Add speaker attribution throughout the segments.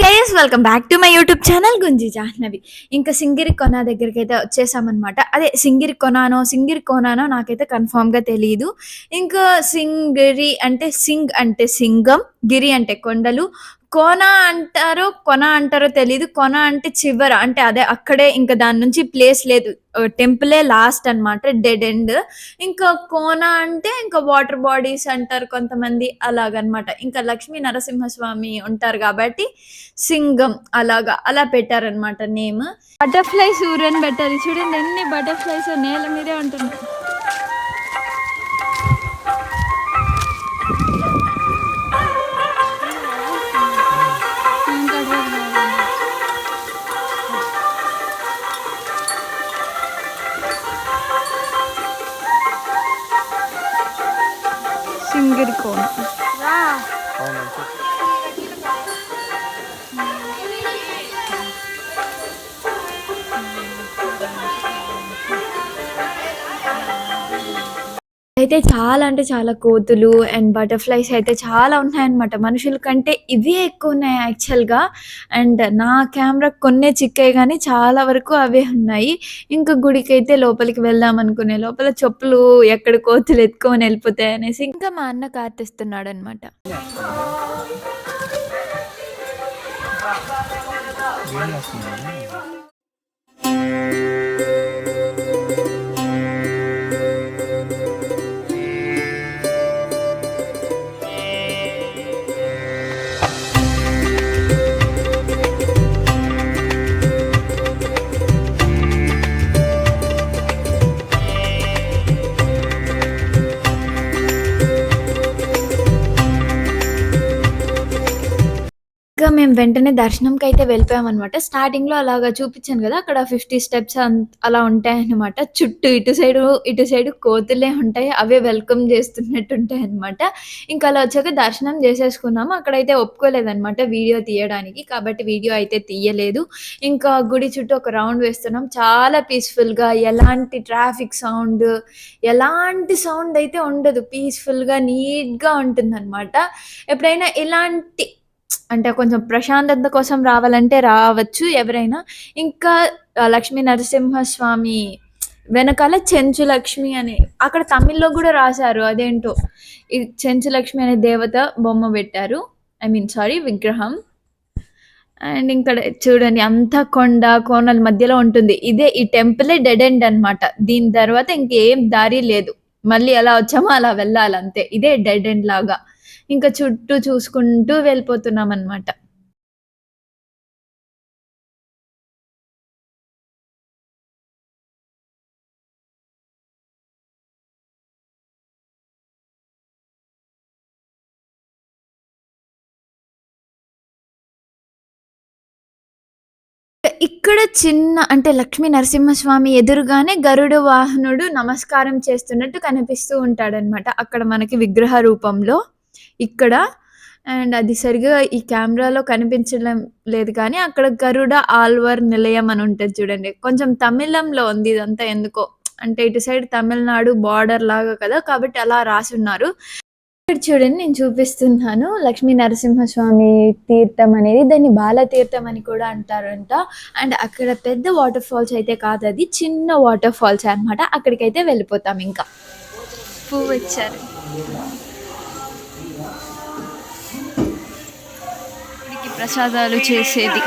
Speaker 1: Guys welcome back to my YouTube channel Gunji Jahnavi. ఇంకా సింగిరి కొన దగ్గరికి అయితే వచ్చేసామన్నమాట. అదే సింగిరి కోనానో నాకైతే కన్ఫామ్గా తెలియదు. ఇంకా సింగిరి అంటే సింగ్ అంటే సింగం, గిరి అంటే కొండలు, కొన అంటారో తెలీదు. కొన అంటే చివర అంటే అదే అక్కడే, ఇంకా దాని నుంచి ప్లేస్ లేదు. టెంపులే లాస్ట్ అనమాట, డెడ్ ఎండ్. ఇంకా కోన అంటే ఇంకా వాటర్ బాడీస్ అంటారు కొంతమంది, అలాగనమాట. ఇంకా లక్ష్మీ నరసింహస్వామి ఉంటారు కాబట్టి సింగం అలాగా అలా పెట్టారనమాట నేమ్. బటర్ఫ్లైస్ ఊరని పెట్టారు. చూడండి ఎన్ని బటర్ఫ్లైస్ నేల మీదే ఉంటున్నాయి. సింగిరి కోన అయితే చాలా అంటే చాలా కోతులు అండ్ బటర్ఫ్లైస్ అయితే చాలా ఉన్నాయన్నమాట. మనుషుల కంటే ఇవే ఎక్కువ ఉన్నాయి యాక్చువల్గా. అండ్ నా కెమెరా కొన్నే చిక్కాయి కానీ చాలా వరకు అవే ఉన్నాయి. ఇంకా గుడికి అయితే లోపలికి వెళ్దాం అనుకునే లోపల చెప్పులు ఎక్కడ కోతులు ఎత్తుకొని వెళ్ళిపోతాయి అనేసి ఇంకా మా అన్న కార్తిస్తున్నాడు అనమాట. ఇంకా మేము వెంటనే దర్శనంకి అయితే వెళ్ళిపోయామన్నమాట. స్టార్టింగ్‌లో అలాగా చూపించాను కదా, అక్కడ 50 స్టెప్స్ అలా ఉంటాయన్నమాట. చుట్టూ ఇటు సైడు కోతులే ఉంటాయి. అవే వెల్కమ్ చేస్తున్నట్టు ఉంటాయన్నమాట. ఇంకా అలా వచ్చాక దర్శనం చేసేసుకున్నాము. అక్కడైతే ఒప్పుకోలేదన్నమాట వీడియో తీయడానికి. కాబట్టి వీడియో అయితే తీయలేదు. ఇంకా గుడి చుట్టూ ఒక రౌండ్ వేస్తున్నాం. చాలా పీస్‌ఫుల్‌గా, ఎలాంటి ట్రాఫిక్ సౌండ్, ఎలాంటి సౌండ్ అయితే ఉండదు. పీస్‌ఫుల్‌గా, నీట్‌గా ఉంటుందన్నమాట. ఎప్పుడైనా ఇలాంటి అంటే కొంచెం ప్రశాంతత కోసం రావాలంటే రావచ్చు ఎవరైనా. ఇంకా లక్ష్మీ నరసింహస్వామి వెనకాల చెంచు లక్ష్మి అని అక్కడ తమిళ్లో కూడా రాశారు. అదేంటో ఈ చెంచు లక్ష్మి అనే దేవత బొమ్మ పెట్టారు. ఐ మీన్ సారీ, విగ్రహం. అండ్ ఇక్కడ చూడండి అంతా కోనల మధ్యలో ఉంటుంది. ఇదే ఈ టెంపులే డెడ్ ఎండ్ అనమాట. దీని తర్వాత ఇంకేం దారి లేదు. మళ్ళీ ఎలా వచ్చామో అలా వెళ్ళాలి అంతే. ఇదే డెడ్ ఎండ్ లాగా. ఇంకా చుట్టూ చూసుకుంటూ వెళ్ళిపోతున్నాం అనమాట. ఇక్కడ చిన్న అంటే లక్ష్మీ నరసింహస్వామి ఎదురుగానే గరుడ వాహనుడు నమస్కారం చేస్తున్నట్టు కనిపిస్తూ ఉంటాడనమాట. అక్కడ మనకి విగ్రహ రూపంలో ఇక్కడ. అండ్ అది సరిగ్గా ఈ కెమెరాలో కనిపించడం లేదు కానీ అక్కడ గరుడ ఆల్వార్ నిలయం అని ఉంటది చూడండి. కొంచెం తమిళంలో ఉంది ఇదంతా ఎందుకో. అంటే ఇటు సైడ్ తమిళనాడు బార్డర్ లాగా కదా, కాబట్టి అలా రాసున్నారు. ఇక్కడ చూడండి నేను చూపిస్తున్నాను. లక్ష్మీ నరసింహస్వామి తీర్థం అనేది, దాన్ని బాల తీర్థం అని కూడా అంటారంట. అండ్ అక్కడ పెద్ద వాటర్ ఫాల్స్ అయితే కాదు, అది చిన్న వాటర్ ఫాల్స్ అనమాట. అక్కడికైతే వెళ్ళిపోతాం. ఇంకా పువ్వు ఇచ్చారు. ఇక్కడికి ప్రసాదాలు చేసేది.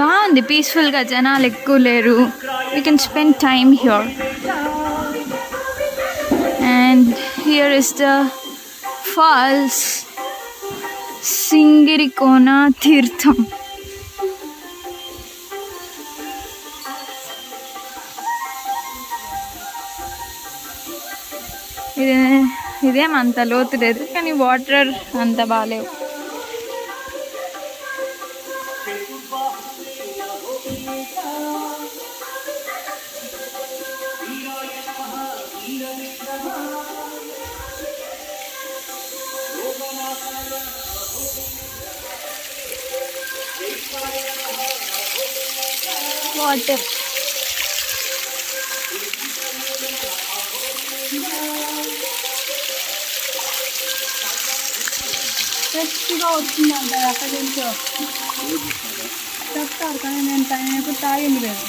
Speaker 1: బాగుంది పీస్ఫుల్గా, జనాలు ఎక్కువ లేరు. We can spend time here. And here is the falls, Singirikona Tirtham. ఇదేం అంత లోతు లేదు కానీ వాటర్ అంత బాగాలేవు. వాటర్
Speaker 2: ఫ్రెష్గా వచ్చిందంట అక్కడి నుంచో చెప్తారు, కానీ నేను ఎప్పుడు తాగింది లేదు.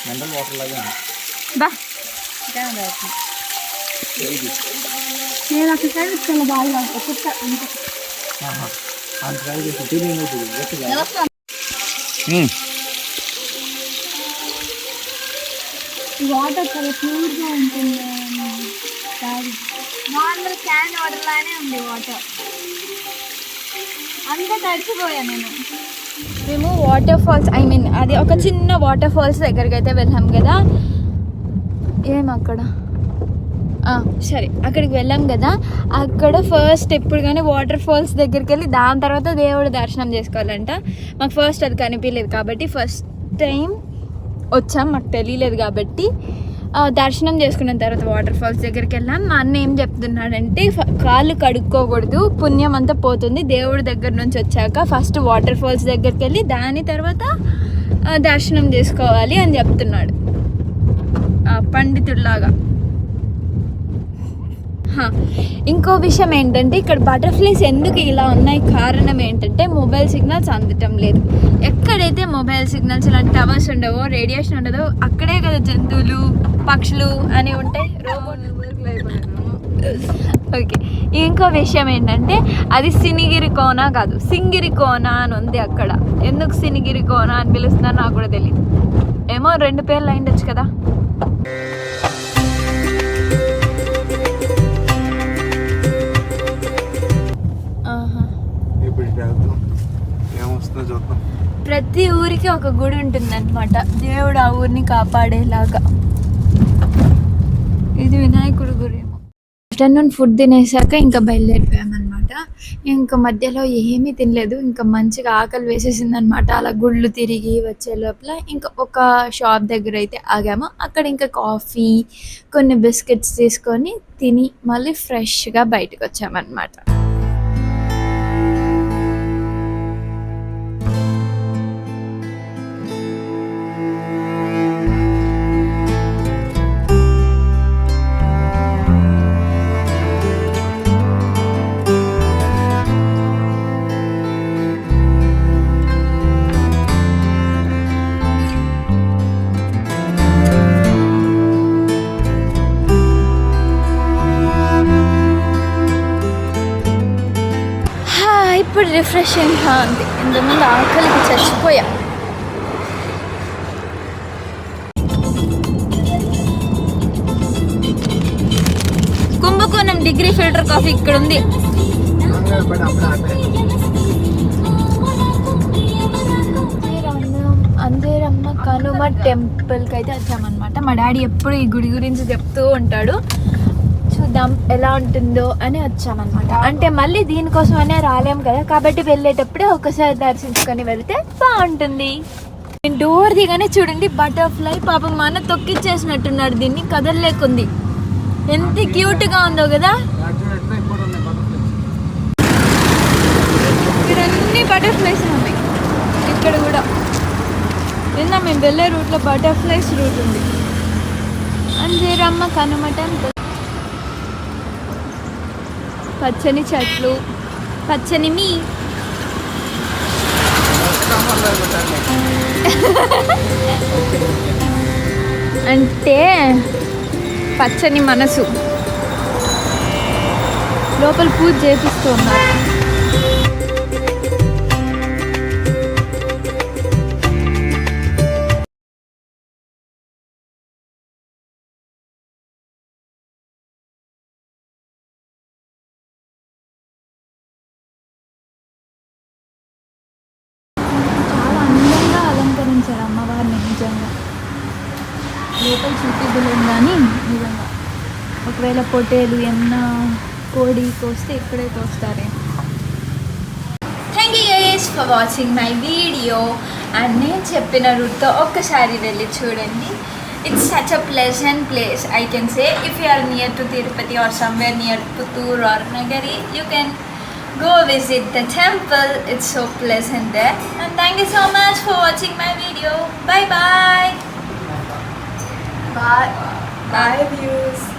Speaker 3: మినరల్ వాటర్ లాగా
Speaker 2: బా నేను అక్కడ సైడ్ చాలా బాగా కుట్ట వాటర్ చాలా ప్యూర్గా ఉంటుంది. నార్మల్ క్యాన్ వాటర్ లానే ఉంది వాటర్. అంతా తడిచిపోయా నేను.
Speaker 1: మేము వాటర్ ఫాల్స్ అది ఒక చిన్న వాటర్ ఫాల్స్ దగ్గరికి అయితే వెళ్ళాం కదా. అక్కడ సరే అక్కడికి వెళ్ళాం కదా. అక్కడ ఫస్ట్ ఎప్పుడు కానీ వాటర్ ఫాల్స్ దగ్గరికి వెళ్ళి దాని తర్వాత దేవుడు దర్శనం చేసుకోవాలంట. మాకు ఫస్ట్ అది కనిపించలేదు కాబట్టి ఫస్ట్ టైం వచ్చాం, మాకు తెలియలేదు కాబట్టి దర్శనం చేసుకున్న తర్వాత వాటర్ ఫాల్స్ దగ్గరికి వెళ్ళాం. మా అన్న ఏం చెప్తున్నాడంటే కాళ్ళు కడుక్కోకూడదు, పుణ్యం అంతా పోతుంది, దేవుడి దగ్గర నుంచి వచ్చాక ఫస్ట్ వాటర్ ఫాల్స్ దగ్గరికి వెళ్ళి దాని తర్వాత దర్శనం చేసుకోవాలి అని చెప్తున్నాడు పండితుడిలాగా. ఇంకో విషయం ఏంటంటే ఇక్కడ బటర్ఫ్లైస్ ఎందుకు ఇలా ఉన్నాయి, కారణం ఏంటంటే మొబైల్ సిగ్నల్స్ అందటం లేదు. ఎక్కడైతే మొబైల్ సిగ్నల్స్ ఇలాంటి టవర్స్ ఉండవో, రేడియేషన్ ఉండదో అక్కడే కదా జంతువులు పక్షులు అని ఉంటాయి. ఓకే, ఇంకో విషయం ఏంటంటే అది సినిగిరి కోన కాదు, సింగిరి కోన అని ఉంది అక్కడ. ఎందుకు సినిగిరి కోన అని పిలుస్తున్నారు నాకు కూడా తెలియదు. ఏమో 2 పేర్లు అయిండొచ్చు కదా. ప్రతి ఊరికి ఒక గుడి ఉంటుందన్నమాట, దేవుడు ఆ ఊరిని కాపాడేలాగా. ఇది వినాయకుడి గుడి. ఆఫ్టర్నూన్ ఫుడ్ తినేసాక ఇంకా బయలుదేరిపోయామన్నమాట. ఇంకా మధ్యలో ఏమీ తినలేదు, ఇంకా మంచిగా ఆకలి వేసేసింది అనమాట. అలా గుళ్ళు తిరిగి వచ్చే లోపల ఇంకా ఒక షాప్ దగ్గర అయితే ఆగాము. అక్కడ ఇంకా కాఫీ, కొన్ని బిస్కెట్స్ తీసుకొని తిని మళ్ళీ ఫ్రెష్గా బయటకు వచ్చామన్నమాట. ఇప్పుడు రిఫ్రెషింగ్గా ఉంది. ఇంతకుముందు ఆకలికి చచ్చిపోయా. కుంభకోణం డిగ్రీ ఫిల్టర్ కాఫీ ఇక్కడ ఉంది. అందేరమ్మ కనుమ టెంపుల్కి అయితే వచ్చామన్నమాట. మా డాడీ ఎప్పుడు ఈ గుడి గురించి చెప్తూ ఉంటాడు, చూద్దాం ఎలా ఉంటుందో అని వచ్చామన్నమాట. అంటే మళ్ళీ దీనికోసమనే రాలేం కదా, కాబట్టి వెళ్ళేటప్పుడే ఒకసారి దర్శించుకొని వెళ్తే బాగుంటుంది. నేను డోర్ దిగానే చూడండి బటర్ఫ్లై, పాపం మా అన్న తొక్కిచ్చేసినట్టున్నాడు, దీన్ని కదలలేకుంది. ఎంత క్యూట్గా ఉందో కదా. ఇక్కడ అన్ని బటర్ఫ్లైస్ ఉన్నాయి. ఇక్కడ కూడా నిన్న మేము వెళ్ళే రూట్లో బటర్ఫ్లైస్ రూట్ ఉంది. అంజేరమ్మ కనుమ టెంపుల్. పచ్చని చెట్లు, పచ్చని మీ అంటే పచ్చని మనసు. లోపల పూజ చేపిస్తూ ఉన్నారు. అమ్మవారిని నిజంగా లోపల చూపిద్దలేం కానీ నిజంగా ఒకవేళ పొట్టేలు ఏమన్నా కోడి కోస్తే ఇక్కడే కోస్తారే. Thank you guys for watching my video. And నేను చెప్పిన రూట్తో ఒక్కసారి వెళ్ళి చూడండి. It's such a pleasant place, I can say. If you are near to Tirupati or somewhere near Puttur or Nagari, you can go visit the temple. It's so pleasant there. And thank you so much for watching my video. Bye bye. Bye viewers.